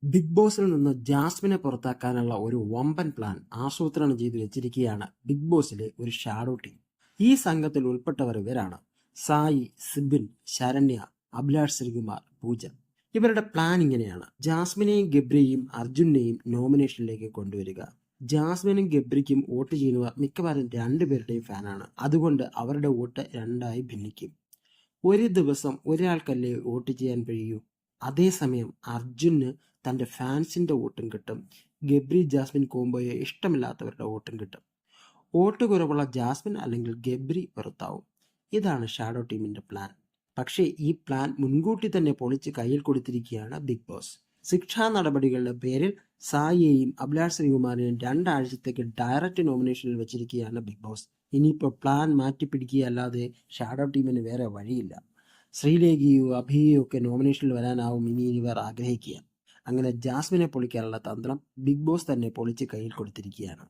Big ബോസിൽ നിന്ന് ജാസ്മിനെ പുറത്താക്കാനുള്ള ഒരു വമ്പൻ പ്ലാൻ ആസൂത്രണം ചെയ്തു വെച്ചിരിക്കുകയാണ് ബിഗ് ബോസിലെ ഒരു ഷാഡോ ടീം. ഈ സംഘത്തിൽ ഉൾപ്പെട്ടവർ ഇവരാണ്: സായി, സിബിൻ, ശരണ്യ, അഭിലാഷ് ശ്രീകുമാർ, പൂജ. ഇവരുടെ പ്ലാൻ ഇങ്ങനെയാണ്: ജാസ്മിനെയും ഗബ്രിയെയും അർജുനെയും നോമിനേഷനിലേക്ക് കൊണ്ടുവരിക. ജാസ്മിനും ഗബ്രിക്കും വോട്ട് ചെയ്യുന്നവർ മിക്കവാറും രണ്ടുപേരുടെയും ഫാനാണ്. അതുകൊണ്ട് അവരുടെ വോട്ട് രണ്ടായി ഭിന്നിക്കും. ഒരു ദിവസം ഒരാൾക്കല്ലേ വോട്ട് ചെയ്യാൻ കഴിയൂ. അതേസമയം അർജുന് തന്റെ ഫാൻസിന്റെ വോട്ടും കിട്ടും. ഗബ്രി ജാസ്മിൻ കോംബോയെ ഇഷ്ടമില്ലാത്തവരുടെ വോട്ടും കിട്ടും. വോട്ട് കുറവുള്ള ജാസ്മിൻ അല്ലെങ്കിൽ ഗബ്രി പുറത്താവും. ഇതാണ് ഷാഡോ ടീമിന്റെ പ്ലാൻ. പക്ഷേ ഈ പ്ലാൻ മുൻകൂട്ടി തന്നെ പൊളിച്ച് കയ്യിൽ കൊടുത്തിരിക്കുകയാണ് ബിഗ് ബോസ്. ശിക്ഷാ നടപടികളുടെ പേരിൽ സായിയെയും അഭിലാഷ് ശ്രീകുമാറിനെയും 2 ആഴ്ചത്തേക്ക് ഡയറക്റ്റ് നോമിനേഷനിൽ വെച്ചിരിക്കുകയാണ് ബിഗ് ബോസ്. ഇനിയിപ്പോൾ പ്ലാൻ മാറ്റിപ്പിടിക്കുകയല്ലാതെ ഷാഡോ ടീമിന് വേറെ വഴിയില്ല. ശ്രീലേഖിയോ അഭിയോ ഒക്കെ നോമിനേഷനിൽ വരാനാവും ഇനി ഇവർ ആഗ്രഹിക്കുക. അങ്ങനെ ജാസ്മിനെ പൊളിക്കാനുള്ള തന്ത്രം ബിഗ് ബോസ് തന്നെ പൊളിച്ച് കയ്യിൽ കൊടുത്തിരിക്കുകയാണ്.